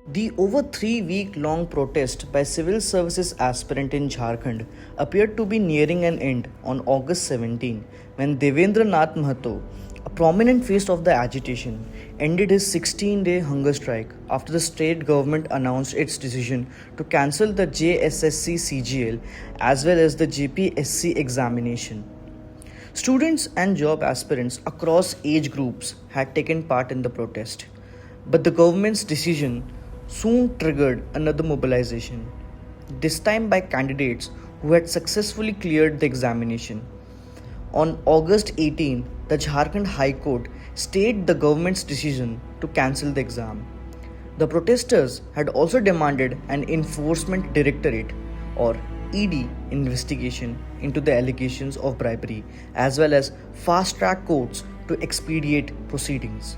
The over 3 week long protest by civil services aspirant in Jharkhand appeared to be nearing an end on August 17 when Devendra Nath Mahato, a prominent face of the agitation, ended his 16-day hunger strike after the state government announced its decision to cancel the JSSC CGL as well as the JPSC examination. Students and job aspirants across age groups had taken part in the protest, but the government's decision soon triggered another mobilization, this time by candidates who had successfully cleared the examination. On August 18, the Jharkhand High Court stayed the government's decision to cancel the exam. The protesters had also demanded an Enforcement Directorate or ED investigation into the allegations of bribery as well as fast track courts to expedite proceedings.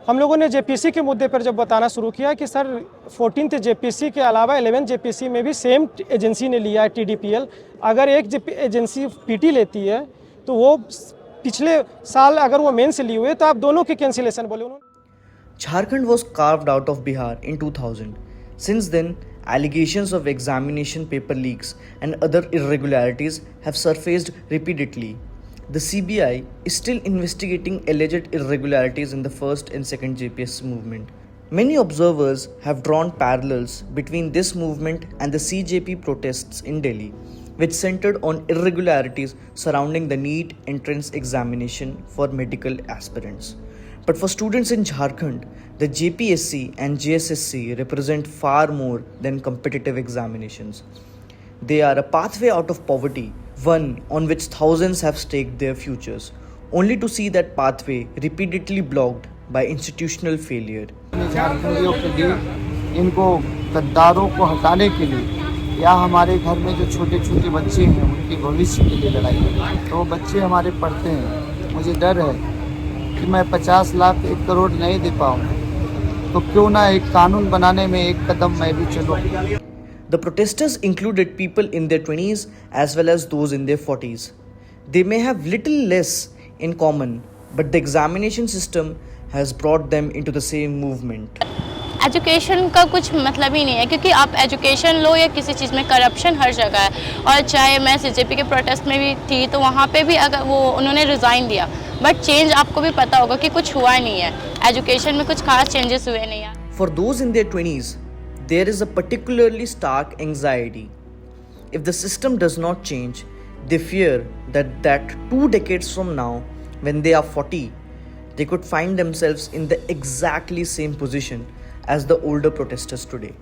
हम लोगों ने JPC के मुद्दे पर जब बताना शुरू किया कि सर 14th जेपीसी के अलावा 11th जेपीसी में भी सेम एजेंसी ने लिया है टीडीपीएल। अगर एक एजेंसी पीटी लेती है तो वो पिछले साल अगर वो मेन से लिए हुए तो आप दोनों की कैंसिलेशन बोले उन्होंने। Jharkhand was carved out of Bihar in 2000. Since then, allegations of examination paper leaks and other irregularities have surfaced repeatedly. The CBI is still investigating alleged irregularities in the first and second JPS movement. Many observers have drawn parallels between this movement and the CJP protests in Delhi, which centered on irregularities surrounding the NEET entrance examination for medical aspirants. But for students in Jharkhand, the JPSC and JSSC represent far more than competitive examinations. They are a pathway out of poverty, one on which thousands have staked their futures, only to see that pathway repeatedly blocked by institutional failure. झारखंडियों के लिए इनको गद्दारों को हटाने के लिए या हमारे घर में जो छोटे छोटे बच्चे हैं उनके भविष्य के लिए लड़ाई है। तो बच्चे हमारे पढ़ते हैं, मुझे डर है कि मैं 50 लाख 1 करोड़ नहीं दे पाऊँ, तो क्यों ना एक कानून बनाने में एक कदम मैं भी चलूँ। The protesters included people in their 20s as well as those in their 40s. They may have little less in common, but the examination system has brought them into the same movement. Education का कुछ मतलब ही नहीं है, क्योंकि आप education लो या किसी चीज़ में करप्शन हर जगह है। और चाहे मैं सीजेपी के प्रोटेस्ट में भी थी तो वहाँ पे भी अगर वो उन्होंने रिज़ाइन दिया, बट चेंज आपको भी पता होगा कि कुछ हुआ नहीं है, एजुकेशन में कुछ खास चेंजेस हुए नहीं है। For those in their 20s, there is a particularly stark anxiety. If the system does not change, they fear that 2 decades from now, when they are 40, they could find themselves in the exactly same position as the older protesters today.